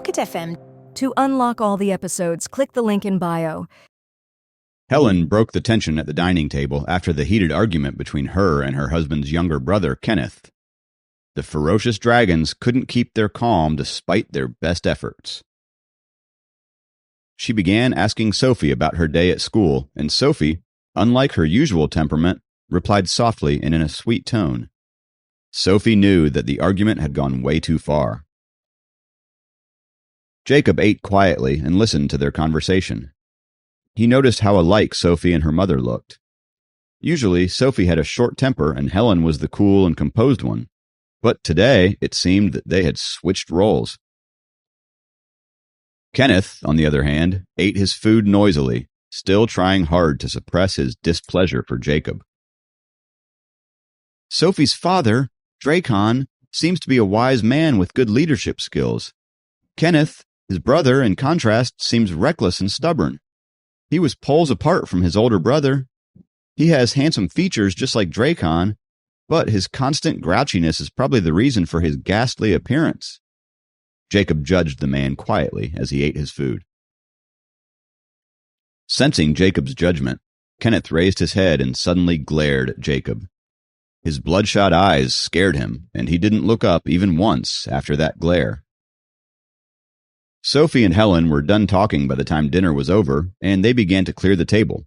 Pocket FM. To unlock all the episodes, click the link in bio. Helen broke the tension at the dining table after the heated argument between her and her husband's younger brother, Kenneth. The ferocious dragons couldn't keep their calm despite their best efforts. She began asking Sophie about her day at school, and Sophie, unlike her usual temperament, replied softly and in a sweet tone. Sophie knew that the argument had gone way too far. Jacob ate quietly and listened to their conversation. He noticed how alike Sophie and her mother looked. Usually, Sophie had a short temper and Helen was the cool and composed one. But today, it seemed that they had switched roles. Kenneth, on the other hand, ate his food noisily, still trying hard to suppress his displeasure for Jacob. Sophie's father, Dracon, seems to be a wise man with good leadership skills. Kenneth, his brother, in contrast, seems reckless and stubborn. He was poles apart from his older brother. He has handsome features just like Dracon, but his constant grouchiness is probably the reason for his ghastly appearance. Jacob judged the man quietly as he ate his food. Sensing Jacob's judgment, Kenneth raised his head and suddenly glared at Jacob. His bloodshot eyes scared him, and he didn't look up even once after that glare. Sophie and Helen were done talking by the time dinner was over, and they began to clear the table.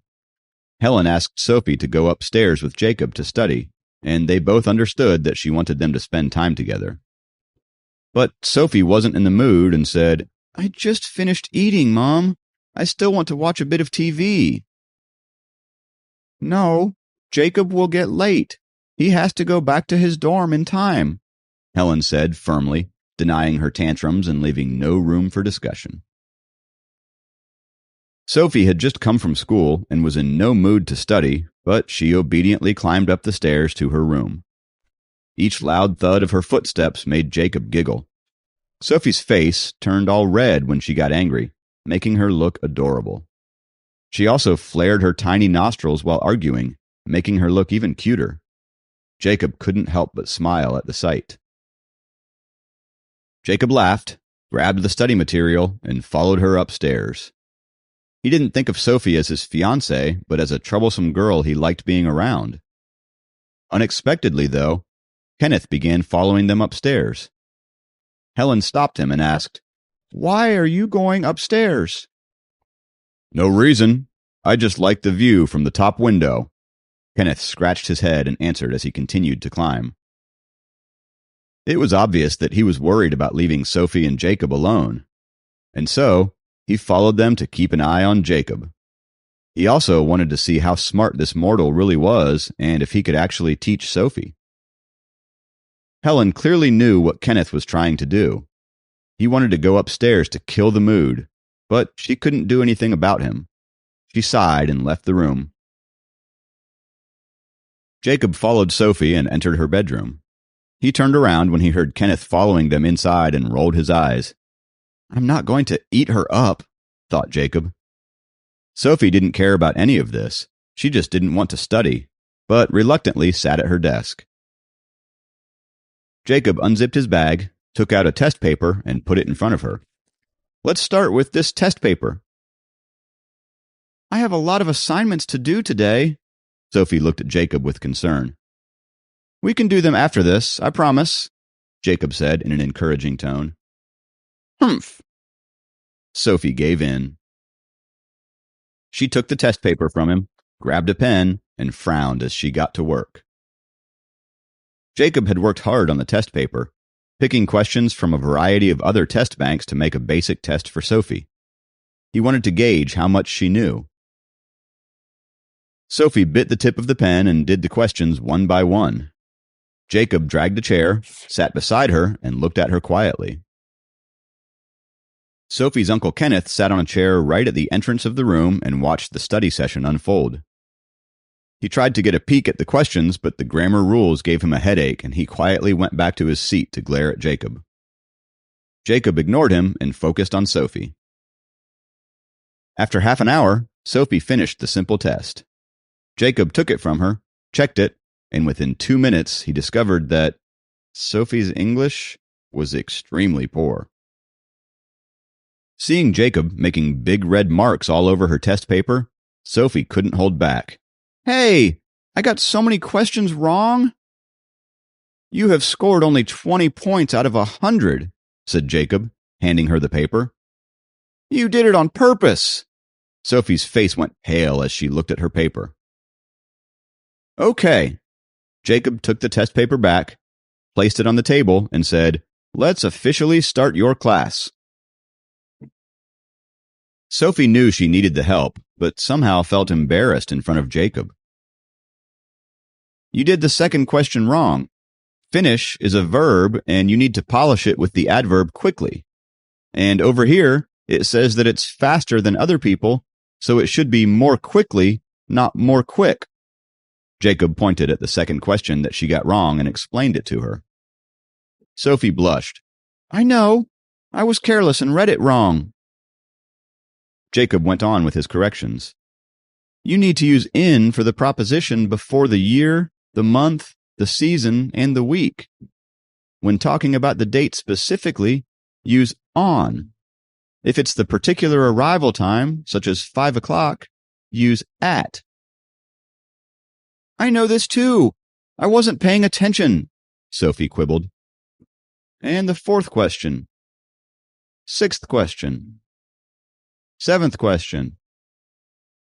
Helen asked Sophie to go upstairs with Jacob to study, and they both understood that she wanted them to spend time together. But Sophie wasn't in the mood and said, "I just finished eating, Mom. I still want to watch a bit of TV." "No, Jacob will get late. He has to go back to his dorm in time," Helen said firmly, denying her tantrums and leaving no room for discussion. Sophie had just come from school and was in no mood to study, but she obediently climbed up the stairs to her room. Each loud thud of her footsteps made Jacob giggle. Sophie's face turned all red when she got angry, making her look adorable. She also flared her tiny nostrils while arguing, making her look even cuter. Jacob couldn't help but smile at the sight. Jacob laughed, grabbed the study material, and followed her upstairs. He didn't think of Sophie as his fiancée, but as a troublesome girl he liked being around. Unexpectedly, though, Kenneth began following them upstairs. Helen stopped him and asked, "Why are you going upstairs?" "No reason. I just like the view from the top window." Kenneth scratched his head and answered as he continued to climb. It was obvious that he was worried about leaving Sophie and Jacob alone, and so he followed them to keep an eye on Jacob. He also wanted to see how smart this mortal really was and if he could actually teach Sophie. Helen clearly knew what Kenneth was trying to do. He wanted to go upstairs to kill the mood, but she couldn't do anything about him. She sighed and left the room. Jacob followed Sophie and entered her bedroom. He turned around when he heard Kenneth following them inside and rolled his eyes. "I'm not going to eat her up," thought Jacob. Sophie didn't care about any of this. She just didn't want to study, but reluctantly sat at her desk. Jacob unzipped his bag, took out a test paper, and put it in front of her. "Let's start with this test paper." "I have a lot of assignments to do today." Sophie looked at Jacob with concern. "We can do them after this, I promise," Jacob said in an encouraging tone. "Humph." Sophie gave in. She took the test paper from him, grabbed a pen, and frowned as she got to work. Jacob had worked hard on the test paper, picking questions from a variety of other test banks to make a basic test for Sophie. He wanted to gauge how much she knew. Sophie bit the tip of the pen and did the questions one by one. Jacob dragged a chair, sat beside her, and looked at her quietly. Sophie's Uncle Kenneth sat on a chair right at the entrance of the room and watched the study session unfold. He tried to get a peek at the questions, but the grammar rules gave him a headache, and he quietly went back to his seat to glare at Jacob. Jacob ignored him and focused on Sophie. After half an hour, Sophie finished the simple test. Jacob took it from her, checked it, and within 2 minutes he discovered that Sophie's English was extremely poor. Seeing Jacob making big red marks all over her test paper, Sophie couldn't hold back. "Hey, I got so many questions wrong." "You have scored only 20 points out of 100, said Jacob, handing her the paper. "You did it on purpose." Sophie's face went pale as she looked at her paper. "Okay." Jacob took the test paper back, placed it on the table, and said, "Let's officially start your class." Sophie knew she needed the help, but somehow felt embarrassed in front of Jacob. "You did the second question wrong. Finish is a verb, and you need to polish it with the adverb quickly. And over here, it says that it's faster than other people, so it should be more quickly, not more quick." Jacob pointed at the second question that she got wrong and explained it to her. Sophie blushed. "I know. I was careless and read it wrong." Jacob went on with his corrections. "You need to use in for the proposition before the year, the month, the season, and the week. When talking about the date specifically, use on. If it's the particular arrival time, such as 5 o'clock, use at." "I know this too. I wasn't paying attention," Sophie quibbled. And the fourth question. Sixth question. Seventh question.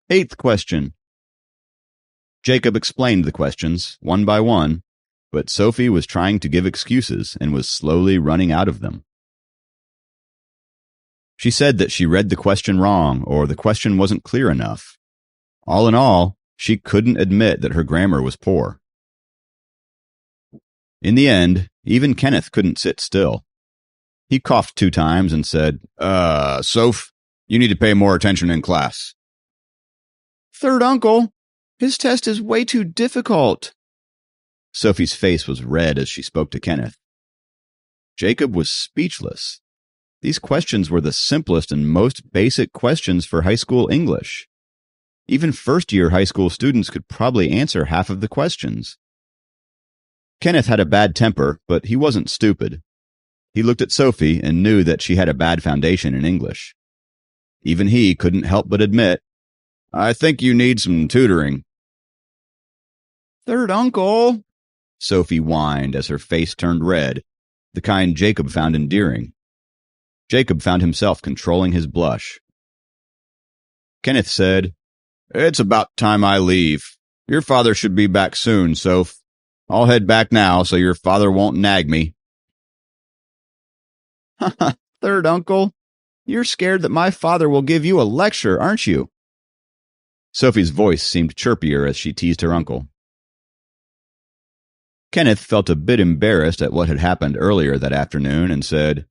Eighth question. Jacob explained the questions, one by one, but Sophie was trying to give excuses and was slowly running out of them. She said that she read the question wrong or the question wasn't clear enough. All in all, she couldn't admit that her grammar was poor. In the end, even Kenneth couldn't sit still. He coughed 2 times and said, Soph, you need to pay more attention in class." "Third uncle, his test is way too difficult." Sophie's face was red as she spoke to Kenneth. Jacob was speechless. These questions were the simplest and most basic questions for high school English. Even first-year high school students could probably answer half of the questions. Kenneth had a bad temper, but he wasn't stupid. He looked at Sophie and knew that she had a bad foundation in English. Even he couldn't help but admit, "I think you need some tutoring." "Third uncle," Sophie whined as her face turned red, the kind Jacob found endearing. Jacob found himself controlling his blush. Kenneth said, "It's about time I leave. Your father should be back soon, Soph. I'll head back now so your father won't nag me." "Third uncle, you're scared that my father will give you a lecture, aren't you?" Sophie's voice seemed chirpier as she teased her uncle. Kenneth felt a bit embarrassed at what had happened earlier that afternoon and said,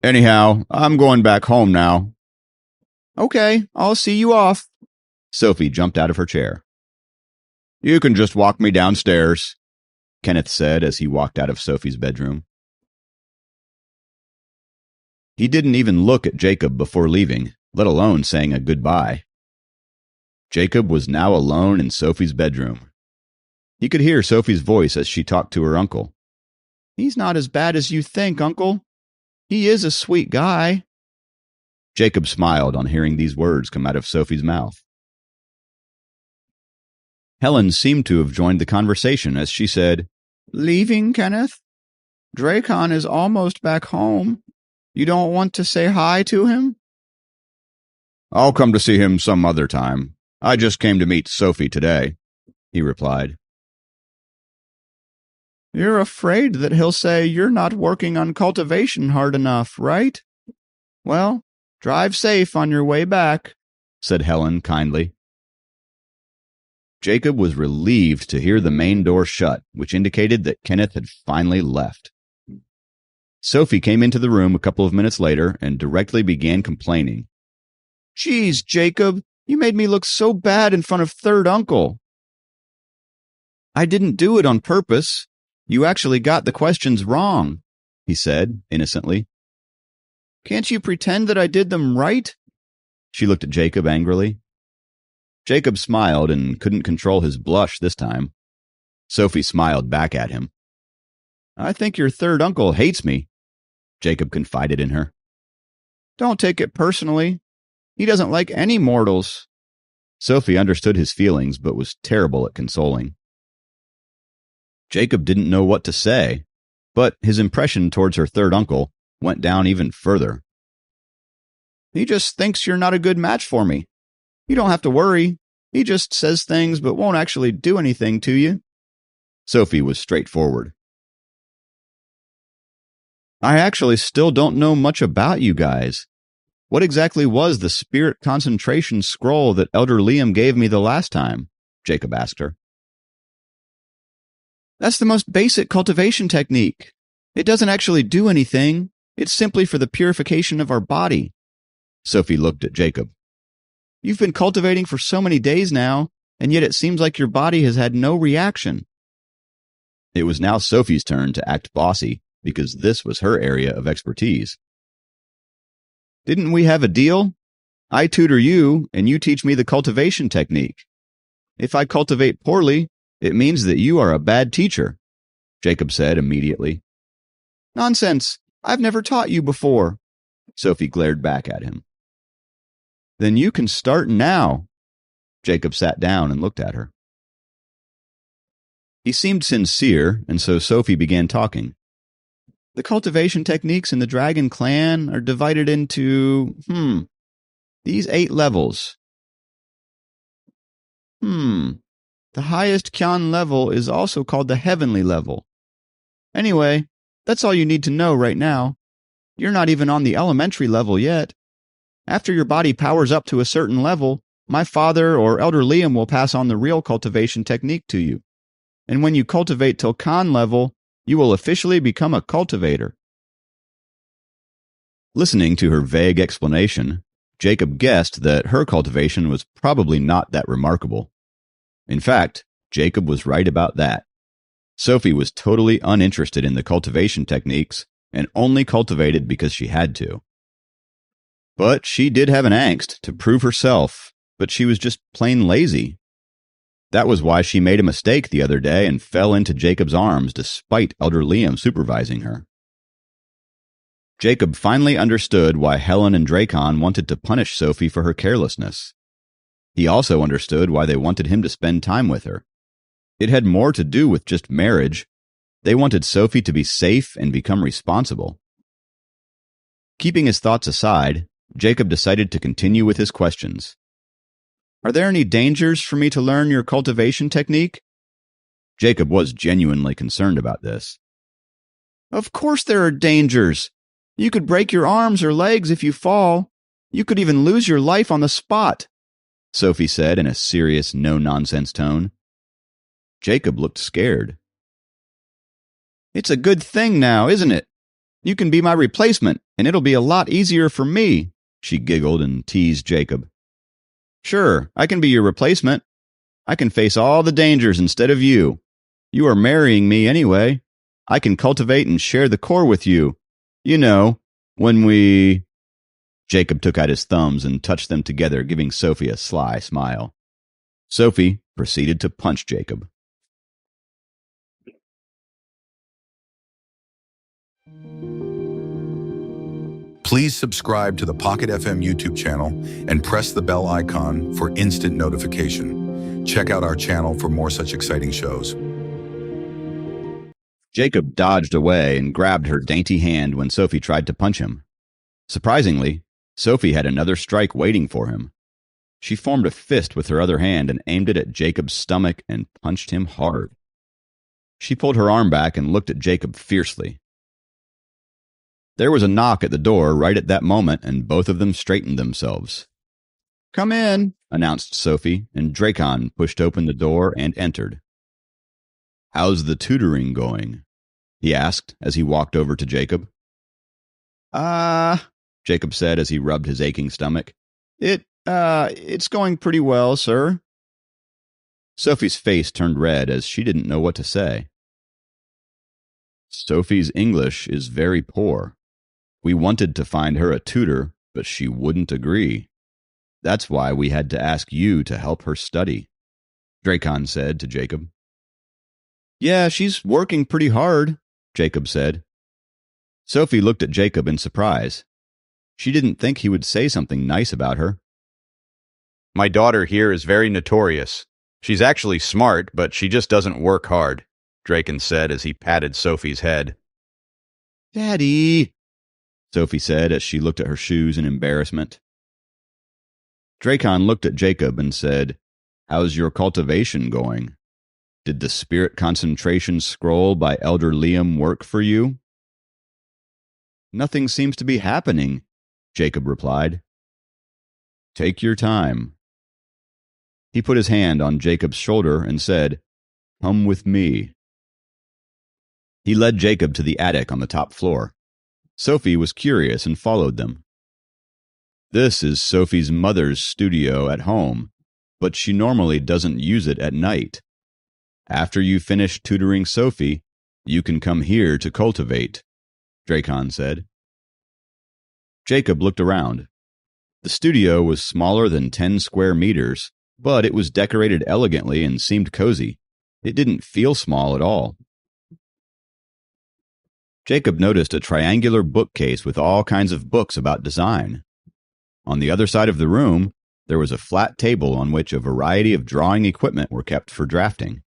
"Anyhow, I'm going back home now." "Okay, I'll see you off." Sophie jumped out of her chair. "You can just walk me downstairs," Kenneth said as he walked out of Sophie's bedroom. He didn't even look at Jacob before leaving, let alone saying a goodbye. Jacob was now alone in Sophie's bedroom. He could hear Sophie's voice as she talked to her uncle. "He's not as bad as you think, Uncle. He is a sweet guy." Jacob smiled on hearing these words come out of Sophie's mouth. Helen seemed to have joined the conversation as she said, "Leaving, Kenneth? Dracon is almost back home. You don't want to say hi to him?" "I'll come to see him some other time. I just came to meet Sophie today," he replied. "You're afraid that he'll say you're not working on cultivation hard enough, right? Well, drive safe on your way back," said Helen kindly. Jacob was relieved to hear the main door shut, which indicated that Kenneth had finally left. Sophie came into the room a couple of minutes later and directly began complaining. "Geez, Jacob, you made me look so bad in front of third uncle." "I didn't do it on purpose. You actually got the questions wrong," he said, innocently. "Can't you pretend that I did them right?" She looked at Jacob angrily. Jacob smiled and couldn't control his blush this time. Sophie smiled back at him. "I think your third uncle hates me," Jacob confided in her. Don't take it personally. He doesn't like any mortals. Sophie understood his feelings, but was terrible at consoling. Jacob didn't know what to say, but his impression towards her third uncle went down even further. He just thinks you're not a good match for me. You don't have to worry. He just says things but won't actually do anything to you. Sophie was straightforward. I actually still don't know much about you guys. What exactly was the spirit concentration scroll that Elder Liam gave me the last time? Jacob asked her. That's the most basic cultivation technique. It doesn't actually do anything. It's simply for the purification of our body. Sophie looked at Jacob. You've been cultivating for so many days now, and yet it seems like your body has had no reaction. It was now Sophie's turn to act bossy, because this was her area of expertise. Didn't we have a deal? I tutor you, and you teach me the cultivation technique. If I cultivate poorly, it means that you are a bad teacher, Jacob said immediately. Nonsense! I've never taught you before. Sophie glared back at him. Then you can start now. Jacob sat down and looked at her. He seemed sincere, and so Sophie began talking. The cultivation techniques in the Dragon Clan are divided into, these 8 levels. The highest Kyan level is also called the Heavenly level. Anyway, that's all you need to know right now. You're not even on the elementary level yet. After your body powers up to a certain level, my father or Elder Liam will pass on the real cultivation technique to you. And when you cultivate till Khan level, you will officially become a cultivator. Listening to her vague explanation, Jacob guessed that her cultivation was probably not that remarkable. In fact, Jacob was right about that. Sophie was totally uninterested in the cultivation techniques and only cultivated because she had to. But she did have an angst to prove herself, but she was just plain lazy. That was why she made a mistake the other day and fell into Jacob's arms despite Elder Liam supervising her. Jacob finally understood why Helen and Dracon wanted to punish Sophie for her carelessness. He also understood why they wanted him to spend time with her. It had more to do with just marriage. They wanted Sophie to be safe and become responsible. Keeping his thoughts aside, Jacob decided to continue with his questions. Are there any dangers for me to learn your cultivation technique? Jacob was genuinely concerned about this. Of course there are dangers. You could break your arms or legs if you fall. You could even lose your life on the spot, Sophie said in a serious, no-nonsense tone. Jacob looked scared. It's a good thing now, isn't it? You can be my replacement, and it'll be a lot easier for me, she giggled and teased Jacob. Sure, I can be your replacement. I can face all the dangers instead of you. You are marrying me anyway. I can cultivate and share the core with you. You know, when we... Jacob took out his thumbs and touched them together, giving Sophie a sly smile. Sophie proceeded to punch Jacob. Please subscribe to the Pocket FM YouTube channel and press the bell icon for instant notification. Check out our channel for more such exciting shows. Jacob dodged away and grabbed her dainty hand when Sophie tried to punch him. Surprisingly, Sophie had another strike waiting for him. She formed a fist with her other hand and aimed it at Jacob's stomach and punched him hard. She pulled her arm back and looked at Jacob fiercely. There was a knock at the door right at that moment, and both of them straightened themselves. Come in, announced Sophie, and Dracon pushed open the door and entered. How's the tutoring going? He asked as he walked over to Jacob. Jacob said as he rubbed his aching stomach. It's going pretty well, sir. Sophie's face turned red as she didn't know what to say. Sophie's English is very poor. We wanted to find her a tutor, but she wouldn't agree. That's why we had to ask you to help her study, Dracon said to Jacob. Yeah, she's working pretty hard, Jacob said. Sophie looked at Jacob in surprise. She didn't think he would say something nice about her. My daughter here is very notorious. She's actually smart, but she just doesn't work hard, Draken said as he patted Sophie's head. Daddy, Sophie said as she looked at her shoes in embarrassment. Dracon looked at Jacob and said, How's your cultivation going? Did the spirit concentration scroll by Elder Liam work for you? Nothing seems to be happening, Jacob replied. Take your time. He put his hand on Jacob's shoulder and said, Come with me. He led Jacob to the attic on the top floor. Sophie was curious and followed them. This is Sophie's mother's studio at home, but she normally doesn't use it at night. After you finish tutoring Sophie, you can come here to cultivate, Dracon said. Jacob looked around. The studio was smaller than 10 square meters, but it was decorated elegantly and seemed cozy. It didn't feel small at all. Jacob noticed a triangular bookcase with all kinds of books about design. On the other side of the room, there was a flat table on which a variety of drawing equipment were kept for drafting.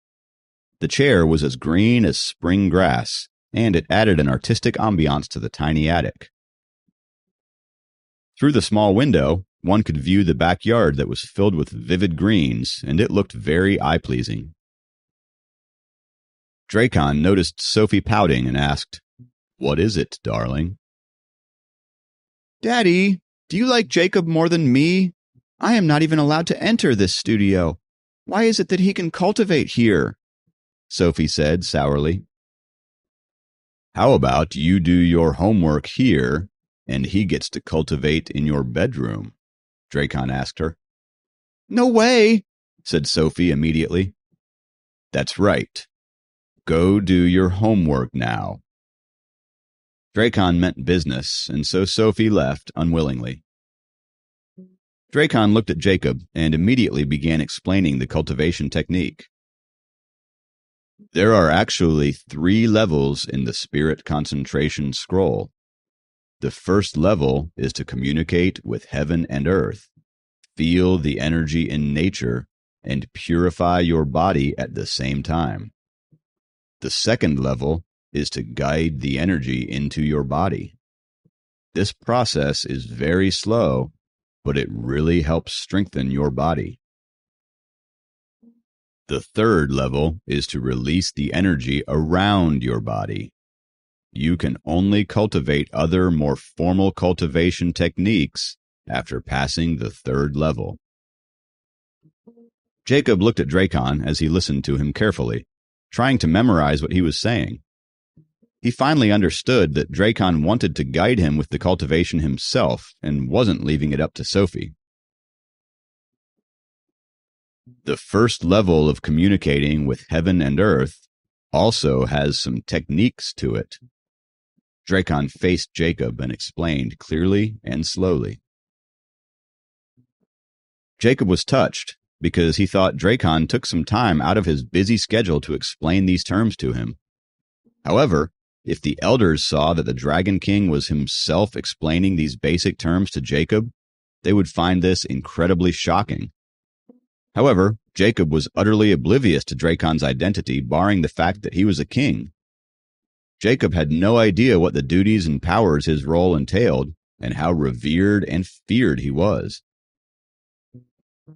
The chair was as green as spring grass, and it added an artistic ambiance to the tiny attic. Through the small window, one could view the backyard that was filled with vivid greens, and it looked very eye-pleasing. Dracon noticed Sophie pouting and asked, What is it, darling? Daddy, do you like Jacob more than me? I am not even allowed to enter this studio. Why is it that he can cultivate here? Sophie said sourly. How about you do your homework here, and he gets to cultivate in your bedroom? Dracon asked her. No way, said Sophie immediately. That's right. Go do your homework now. Dracon meant business, and so Sophie left unwillingly. Dracon looked at Jacob and immediately began explaining the cultivation technique. There are actually 3 levels in the spirit concentration scroll. The first level is to communicate with heaven and earth, feel the energy in nature, and purify your body at the same time. The second level is to guide the energy into your body. This process is very slow, but it really helps strengthen your body. The third level is to release the energy around your body. You can only cultivate other more formal cultivation techniques after passing the third level. Jacob looked at Dracon as he listened to him carefully, trying to memorize what he was saying. He finally understood that Dracon wanted to guide him with the cultivation himself and wasn't leaving it up to Sophie. The first level of communicating with heaven and earth also has some techniques to it. Dracon faced Jacob and explained clearly and slowly. Jacob was touched because he thought Dracon took some time out of his busy schedule to explain these terms to him. However, if the elders saw that the Dragon King was himself explaining these basic terms to Jacob, they would find this incredibly shocking. However, Jacob was utterly oblivious to Dracon's identity, barring the fact that he was a king. Jacob had no idea what the duties and powers his role entailed, and how revered and feared he was.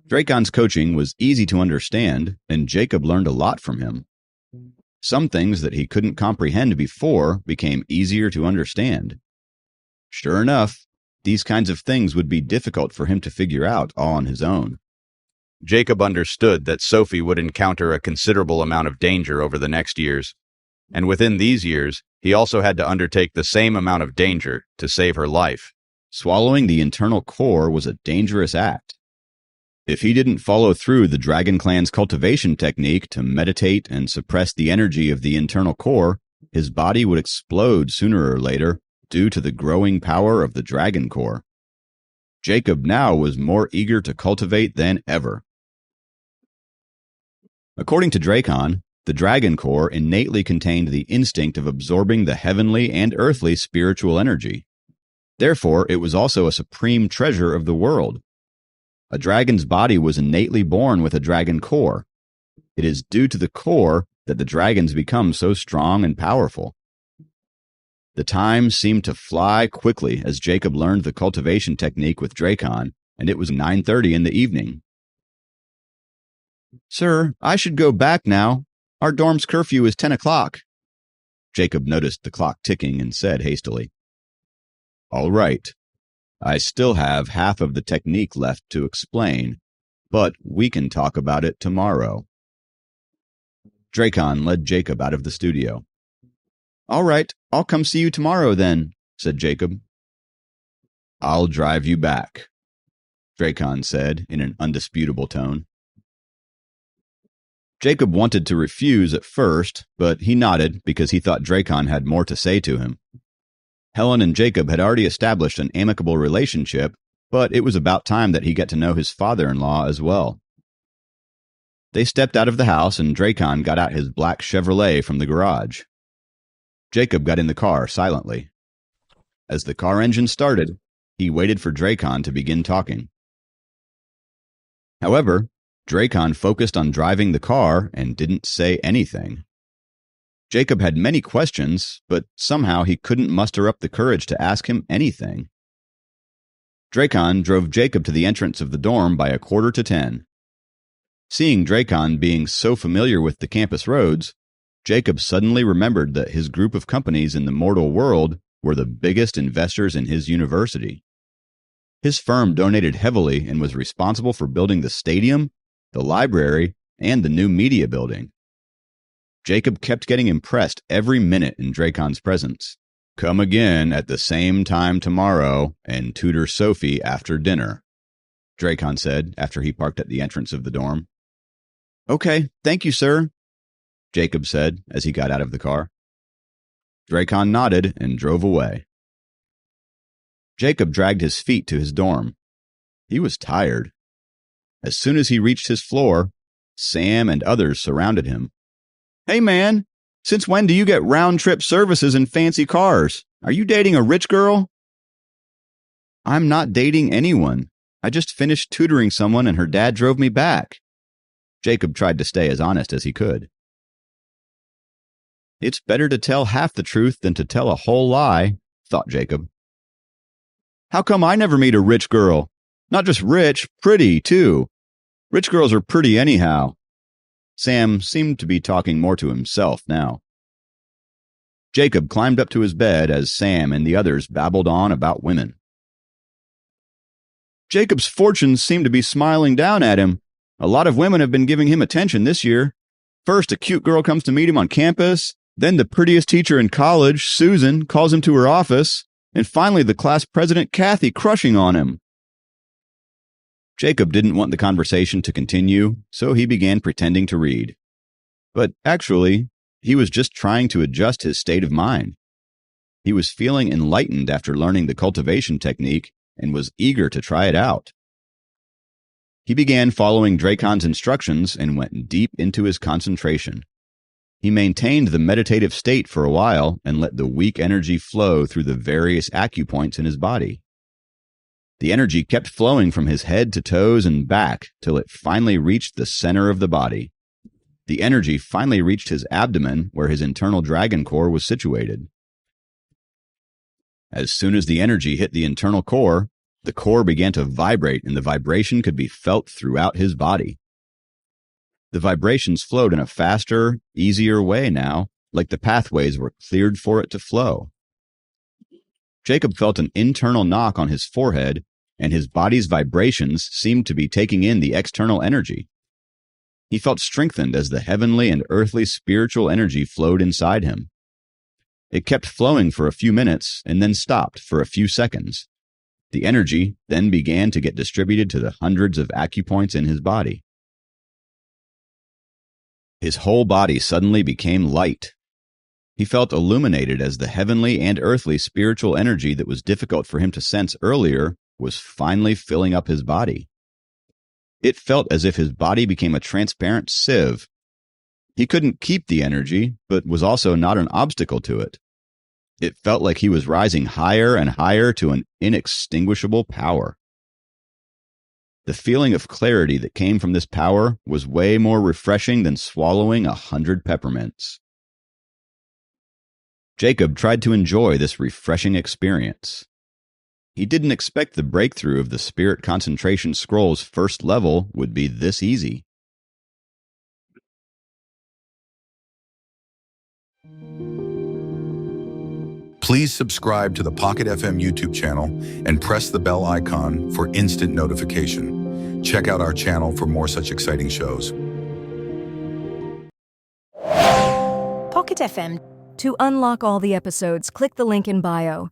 Dracon's coaching was easy to understand, and Jacob learned a lot from him. Some things that he couldn't comprehend before became easier to understand. Sure enough, these kinds of things would be difficult for him to figure out all on his own. Jacob understood that Sophie would encounter a considerable amount of danger over the next years, and within these years, he also had to undertake the same amount of danger to save her life. Swallowing the internal core was a dangerous act. If he didn't follow through the Dragon Clan's cultivation technique to meditate and suppress the energy of the internal core, his body would explode sooner or later due to the growing power of the Dragon Core. Jacob now was more eager to cultivate than ever. According to Dracon, the Dragon Core innately contained the instinct of absorbing the heavenly and earthly spiritual energy. Therefore, it was also a supreme treasure of the world. A dragon's body was innately born with a dragon core. It is due to the core that the dragons become so strong and powerful. The time seemed to fly quickly as Jacob learned the cultivation technique with Dracon, and it was 9:30 in the evening. "Sir, I should go back now. Our dorm's curfew is 10 o'clock. Jacob noticed the clock ticking and said hastily, "All right. I still have half of the technique left to explain, but we can talk about it tomorrow." Dracon led Jacob out of the studio. "All right, I'll come see you tomorrow then," said Jacob. "I'll drive you back," Dracon said in an undisputable tone. Jacob wanted to refuse at first, but he nodded because he thought Dracon had more to say to him. Helen and Jacob had already established an amicable relationship, but it was about time that he get to know his father-in-law as well. They stepped out of the house and Dracon got out his black Chevrolet from the garage. Jacob got in the car silently. As the car engine started, he waited for Dracon to begin talking. However, Dracon focused on driving the car and didn't say anything. Jacob had many questions, but somehow he couldn't muster up the courage to ask him anything. Dracon drove Jacob to the entrance of the dorm by 9:45. Seeing Dracon being so familiar with the campus roads, Jacob suddenly remembered that his group of companies in the mortal world were the biggest investors in his university. His firm donated heavily and was responsible for building the stadium, the library, and the new media building. Jacob kept getting impressed every minute in Dracon's presence. "Come again at the same time tomorrow and tutor Sophie after dinner," Dracon said after he parked at the entrance of the dorm. "Okay, thank you, sir," Jacob said as he got out of the car. Dracon nodded and drove away. Jacob dragged his feet to his dorm. He was tired. As soon as he reached his floor, Sam and others surrounded him. "Hey man, since when do you get round-trip services in fancy cars? Are you dating a rich girl?" "I'm not dating anyone. I just finished tutoring someone and her dad drove me back." Jacob tried to stay as honest as he could. "It's better to tell half the truth than to tell a whole lie," thought Jacob. "How come I never meet a rich girl? Not just rich, pretty, too. Rich girls are pretty anyhow." Sam seemed to be talking more to himself now. Jacob climbed up to his bed as Sam and the others babbled on about women. "Jacob's fortunes seem to be smiling down at him. A lot of women have been giving him attention this year. First, a cute girl comes to meet him on campus. Then the prettiest teacher in college, Susan, calls him to her office. And finally, the class president, Kathy, crushing on him." Jacob didn't want the conversation to continue, so he began pretending to read. But actually, he was just trying to adjust his state of mind. He was feeling enlightened after learning the cultivation technique and was eager to try it out. He began following Dracon's instructions and went deep into his concentration. He maintained the meditative state for a while and let the weak energy flow through the various acupoints in his body. The energy kept flowing from his head to toes and back till it finally reached the center of the body. The energy finally reached his abdomen where his internal dragon core was situated. As soon as the energy hit the internal core, the core began to vibrate and the vibration could be felt throughout his body. The vibrations flowed in a faster, easier way now, like the pathways were cleared for it to flow. Jacob felt an internal knock on his forehead, and his body's vibrations seemed to be taking in the external energy. He felt strengthened as the heavenly and earthly spiritual energy flowed inside him. It kept flowing for a few minutes and then stopped for a few seconds. The energy then began to get distributed to the hundreds of acupoints in his body. His whole body suddenly became light. He felt illuminated as the heavenly and earthly spiritual energy that was difficult for him to sense earlier was finally filling up his body. It felt as if his body became a transparent sieve. He couldn't keep the energy, but was also not an obstacle to it. It felt like he was rising higher and higher to an inextinguishable power. The feeling of clarity that came from this power was way more refreshing than swallowing 100 peppermints. Jacob tried to enjoy this refreshing experience. He didn't expect the breakthrough of the Spirit Concentration Scroll's first level would be this easy. Please subscribe to the Pocket FM YouTube channel and press the bell icon for instant notification. Check out our channel for more such exciting shows. Pocket FM. To unlock all the episodes, click the link in bio.